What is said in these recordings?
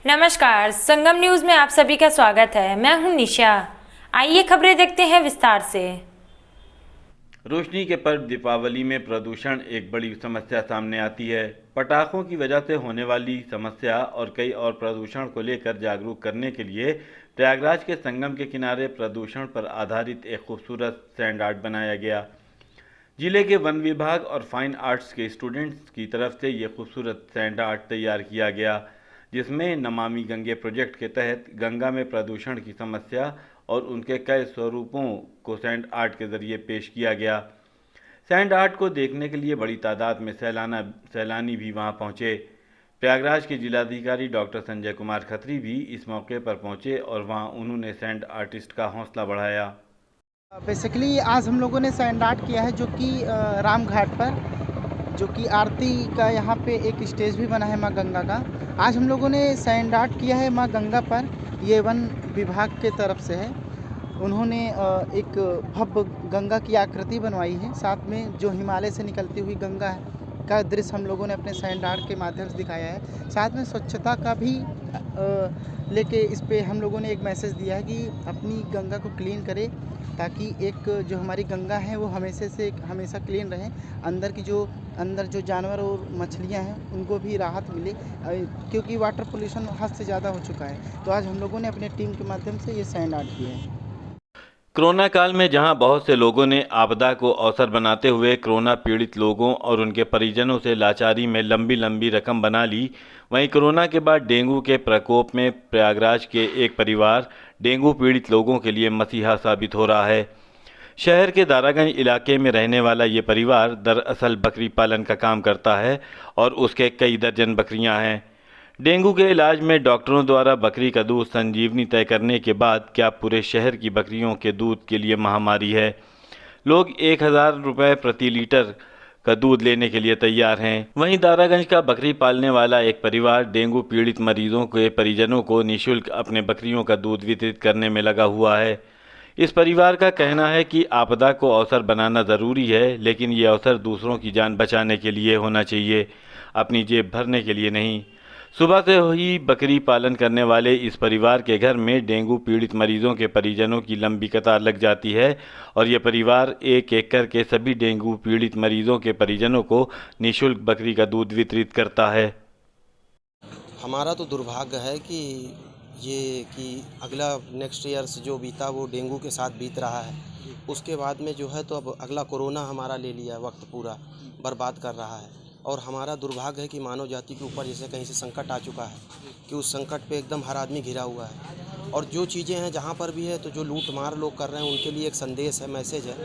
नमस्कार, संगम न्यूज में आप सभी का स्वागत है। मैं हूं निशा। आइए खबरें देखते हैं विस्तार से। रोशनी के पर्व दीपावली में प्रदूषण एक बड़ी समस्या सामने आती है। पटाखों की वजह से होने वाली समस्या और कई और प्रदूषण को लेकर जागरूक करने के लिए प्रयागराज के संगम के किनारे प्रदूषण पर आधारित एक खूबसूरत सैंड आर्ट बनाया गया। जिले के वन विभाग और फाइन आर्ट्स के स्टूडेंट्स की तरफ से ये खूबसूरत सैंड आर्ट तैयार किया गया, जिसमें नमामि गंगे प्रोजेक्ट के तहत गंगा में प्रदूषण की समस्या और उनके कई स्वरूपों को सैंड आर्ट के जरिए पेश किया गया। सैंड आर्ट को देखने के लिए बड़ी तादाद में सैलानी भी वहां पहुंचे। प्रयागराज के जिलाधिकारी डॉक्टर संजय कुमार खत्री भी इस मौके पर पहुंचे और वहां उन्होंने सैंड आर्टिस्ट का हौसला बढ़ाया। बेसिकली आज हम लोगों ने सैंड आर्ट किया है जो कि राम घाट पर, जो कि आरती का यहाँ पे एक स्टेज भी बना है माँ गंगा का। आज हम लोगों ने सैंड आर्ट किया है माँ गंगा पर। ये वन विभाग के तरफ से है। उन्होंने एक भव्य गंगा की आकृति बनवाई है। साथ में जो हिमालय से निकलती हुई गंगा है का दृश्य हम लोगों ने अपने सैंड आर्ट के माध्यम से दिखाया है। साथ में स्वच्छता का भी लेके इस पे हम लोगों ने एक मैसेज दिया है कि अपनी गंगा को क्लीन करें, ताकि एक जो हमारी गंगा है वो हमेशा क्लीन रहे। अंदर जो जानवर और मछलियां हैं उनको भी राहत मिले, क्योंकि वाटर पोल्यूशन हद से ज़्यादा हो चुका है। तो आज हम लोगों ने अपने टीम के माध्यम से ये सैंड आर्ट किया है। कोरोना काल में जहां बहुत से लोगों ने आपदा को अवसर बनाते हुए कोरोना पीड़ित लोगों और उनके परिजनों से लाचारी में लंबी लंबी रकम बना ली, वहीं कोरोना के बाद डेंगू के प्रकोप में प्रयागराज के एक परिवार डेंगू पीड़ित लोगों के लिए मसीहा साबित हो रहा है। शहर के दारागंज इलाके में रहने वाला ये परिवार दरअसल बकरी पालन का काम करता है और उसके कई दर्जन बकरियां हैं। डेंगू के इलाज में डॉक्टरों द्वारा बकरी का दूध संजीवनी तय करने के बाद क्या पूरे शहर की बकरियों के दूध के लिए महामारी है। लोग 1000 रुपये प्रति लीटर का दूध लेने के लिए तैयार हैं। वहीं दारागंज का बकरी पालने वाला एक परिवार डेंगू पीड़ित मरीजों के परिजनों को निःशुल्क अपने बकरियों का दूध वितरित करने में लगा हुआ है। इस परिवार का कहना है कि आपदा को अवसर बनाना ज़रूरी है, लेकिन ये अवसर दूसरों की जान बचाने के लिए होना चाहिए, अपनी जेब भरने के लिए नहीं। सुबह से ही बकरी पालन करने वाले इस परिवार के घर में डेंगू पीड़ित मरीजों के परिजनों की लंबी कतार लग जाती है और ये परिवार एक एक करके सभी डेंगू पीड़ित मरीजों के परिजनों को निःशुल्क बकरी का दूध वितरित करता है। हमारा तो दुर्भाग्य है कि अगला नेक्स्ट ईयर्स जो बीता वो डेंगू के साथ बीत रहा है। उसके बाद में जो है तो अब अगला कोरोना हमारा ले लिया, वक्त पूरा बर्बाद कर रहा है। और हमारा दुर्भाग्य है कि मानव जाति के ऊपर जैसे कहीं से संकट आ चुका है कि उस संकट पे एकदम हर आदमी घिरा हुआ है। और जो चीज़ें हैं जहाँ पर भी है तो जो लूट मार लोग कर रहे हैं उनके लिए एक संदेश है, मैसेज है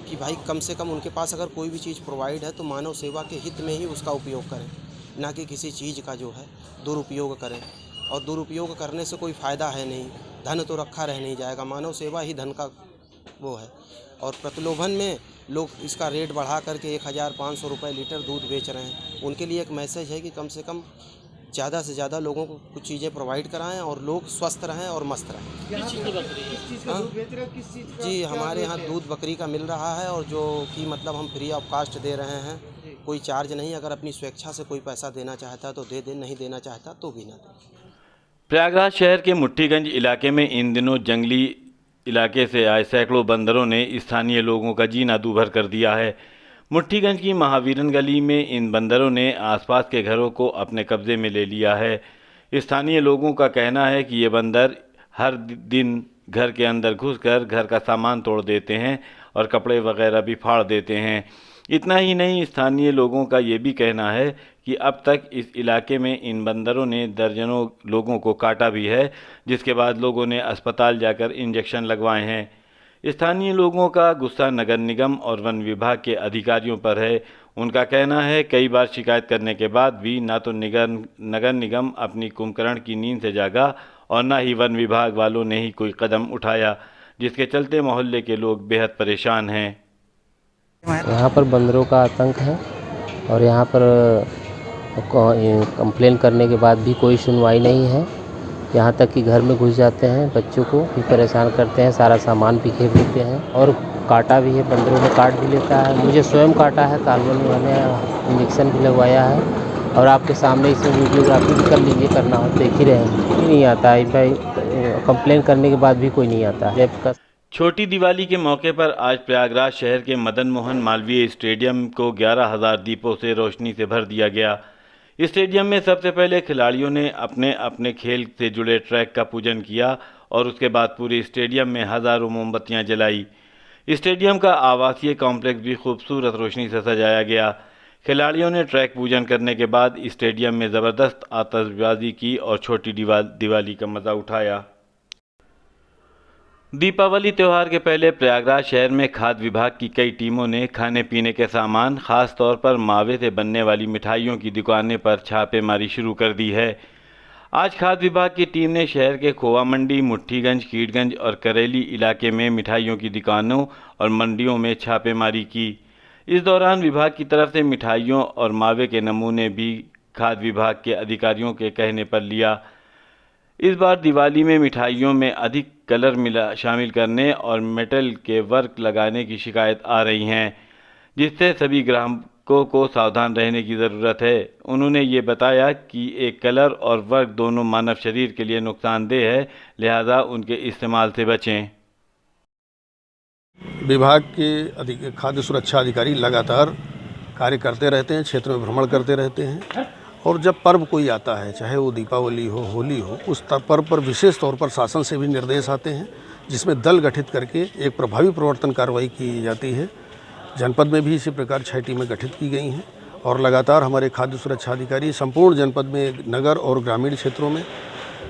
कि भाई कम से कम उनके पास अगर कोई भी चीज़ प्रोवाइड है तो मानव सेवा के हित में ही उसका उपयोग करें, ना कि किसी चीज़ का जो है दुरुपयोग करें। और दुरुपयोग करने से कोई फ़ायदा है नहीं, धन तो रखा रह नहीं जाएगा, मानव सेवा ही धन का वो है। और प्रतिलोभन में लोग इसका रेट बढ़ा करके 1500 रुपये लीटर दूध बेच रहे हैं। उनके लिए एक मैसेज है कि कम से कम ज़्यादा से ज़्यादा लोगों को कुछ चीज़ें प्रोवाइड कराएं और लोग स्वस्थ रहें और मस्त रहें। जी, हमारे यहाँ दूध बकरी का मिल रहा है और जो कि मतलब हम फ्री ऑफ कास्ट दे रहे हैं, कोई चार्ज नहीं। अगर अपनी स्वेच्छा से कोई पैसा देना चाहता तो दे दे, नहीं देना चाहता तो भी ना दे। प्रयागराज शहर के मुट्ठीगंज इलाके में इन दिनों जंगली इलाके से आए सैकड़ों बंदरों ने स्थानीय लोगों का जीना दूभर कर दिया है। मुट्ठीगंज की महावीरन गली में इन बंदरों ने आसपास के घरों को अपने कब्जे में ले लिया है। स्थानीय लोगों का कहना है कि ये बंदर हर दिन घर के अंदर घुसकर घर का सामान तोड़ देते हैं और कपड़े वगैरह भी फाड़ देते हैं। इतना ही नहीं, स्थानीय लोगों का ये भी कहना है कि अब तक इस इलाके में इन बंदरों ने दर्जनों लोगों को काटा भी है, जिसके बाद लोगों ने अस्पताल जाकर इंजेक्शन लगवाए हैं। स्थानीय लोगों का गुस्सा नगर निगम और वन विभाग के अधिकारियों पर है। उनका कहना है कई बार शिकायत करने के बाद भी ना तो नगर निगम अपनी कुंभकर्ण की नींद से जागा और ना ही वन विभाग वालों ने ही कोई कदम उठाया, जिसके चलते मोहल्ले के लोग बेहद परेशान हैं। यहाँ पर बंदरों का आतंक है और यहाँ पर कंप्लेन करने के बाद भी कोई सुनवाई नहीं है। यहाँ तक कि घर में घुस जाते हैं, बच्चों को भी परेशान करते हैं, सारा सामान भी खेप देते हैं और काटा भी है, बंदरों ने काट भी लेता है। मुझे स्वयं काटा है, तालबन में मैंने इंजेक्शन भी लगवाया है और आपके सामने इसमें वीडियोग्राफी भी कर लीजिए, करना हो देख ही रहे हैं। कोई नहीं आता है भाई, कंप्लेन करने के बाद भी कोई नहीं आता है। छोटी दिवाली के मौके पर आज प्रयागराज शहर के मदन मोहन मालवीय स्टेडियम को 11,000 दीपों से रोशनी से भर दिया गया। स्टेडियम में सबसे पहले खिलाड़ियों ने अपने अपने खेल से जुड़े ट्रैक का पूजन किया और उसके बाद पूरे स्टेडियम में हज़ारों मोमबत्तियां जलाई। स्टेडियम का आवासीय कॉम्प्लेक्स भी खूबसूरत रोशनी से सजाया गया। खिलाड़ियों ने ट्रैक पूजन करने के बाद स्टेडियम में ज़बरदस्त आतिशबाजी की और छोटी दिवाली का मज़ा उठाया। दीपावली त्यौहार के पहले प्रयागराज शहर में खाद्य विभाग की कई टीमों ने खाने पीने के सामान, खास तौर पर मावे से बनने वाली मिठाइयों की दुकानें पर छापेमारी शुरू कर दी है। आज खाद्य विभाग की टीम ने शहर के खोवा मंडी, मुट्ठीगंज, कीटगंज और करेली इलाके में मिठाइयों की दुकानों और मंडियों में छापेमारी की। इस दौरान विभाग की तरफ से मिठाइयों और मावे के नमूने भी खाद्य विभाग के अधिकारियों के कहने पर लिया। इस बार दिवाली में मिठाइयों में अधिक कलर शामिल करने और मेटल के वर्क लगाने की शिकायत आ रही हैं, जिससे सभी ग्राहकों को सावधान रहने की ज़रूरत है। उन्होंने ये बताया कि एक कलर और वर्क दोनों मानव शरीर के लिए नुकसानदेह है, लिहाजा उनके इस्तेमाल से बचें। विभाग के खाद्य सुरक्षा अधिकारी लगातार कार्य करते रहते हैं, क्षेत्र में भ्रमण करते रहते हैं और जब पर्व कोई आता है, चाहे वो दीपावली हो, होली हो, उस पर्व पर विशेष तौर पर शासन से भी निर्देश आते हैं, जिसमें दल गठित करके एक प्रभावी प्रवर्तन कार्रवाई की जाती है। जनपद में भी इसी प्रकार 6 टीमें गठित की गई हैं और लगातार हमारे खाद्य सुरक्षा अधिकारी संपूर्ण जनपद में नगर और ग्रामीण क्षेत्रों में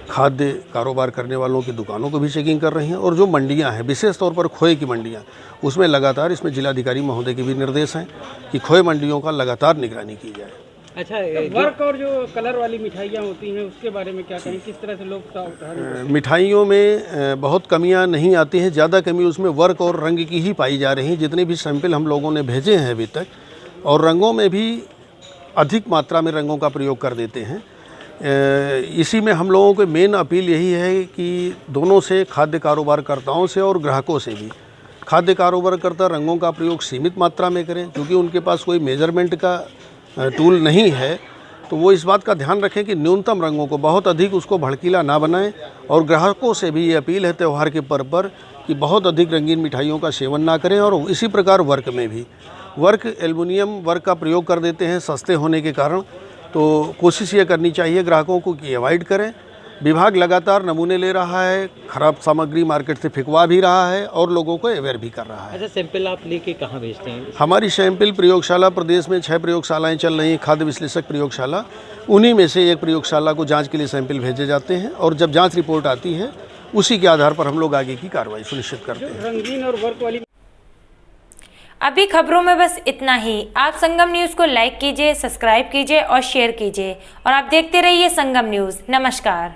खाद्य कारोबार करने वालों की दुकानों को भी चेकिंग कर रही हैं और जो मंडियां हैं, विशेष तौर पर खोए की मंडियां, उसमें लगातार इसमें जिलाधिकारी महोदय के भी निर्देश हैं कि खोए मंडियों का लगातार निगरानी की जाए। अच्छा, वर्क और जो कलर वाली मिठाइयाँ होती हैं उसके बारे में क्या कहें, किस तरह से लोग मिठाइयों में बहुत कमियां नहीं आती हैं, ज़्यादा कमी उसमें वर्क और रंग की ही पाई जा रही हैं। जितने भी सैंपल हम लोगों ने भेजे हैं अभी तक, और रंगों में भी अधिक मात्रा में रंगों का प्रयोग कर देते हैं। इसी में हम लोगों को मेन अपील यही है कि दोनों से, खाद्य कारोबारकर्ताओं से और ग्राहकों से भी, खाद्य कारोबारकर्ता रंगों का प्रयोग सीमित मात्रा में करें, क्योंकि उनके पास कोई मेजरमेंट का टूल नहीं है, तो वो इस बात का ध्यान रखें कि न्यूनतम रंगों को, बहुत अधिक उसको भड़कीला ना बनाएं। और ग्राहकों से भी ये अपील है त्यौहार के पर्व पर कि बहुत अधिक रंगीन मिठाइयों का सेवन ना करें। और इसी प्रकार वर्क में भी, वर्क एल्युमिनियम वर्क का प्रयोग कर देते हैं सस्ते होने के कारण, तो कोशिश ये करनी चाहिए ग्राहकों को कि अवॉइड करें। विभाग लगातार नमूने ले रहा है, खराब सामग्री मार्केट से फेंकवा भी रहा है और लोगों को अवेयर भी कर रहा है। अच्छा, सैंपल आप लेके कहाँ भेजते हैं? हमारी सैंपल प्रयोगशाला, प्रदेश में 6 प्रयोगशालाएं चल रही हैं, खाद्य विश्लेषक प्रयोगशाला, उन्हीं में से एक प्रयोगशाला को जांच के लिए सैंपल भेजे जाते हैं और जब जांच रिपोर्ट आती है उसी के आधार पर हम लोग आगे की कार्रवाई सुनिश्चित करते हैं। रंगीन और वर्क वाली अभी खबरों में बस इतना ही। आप संगम न्यूज़ को लाइक कीजिए, सब्सक्राइब कीजिए और शेयर कीजिए और आप देखते रहिए संगम न्यूज़। नमस्कार।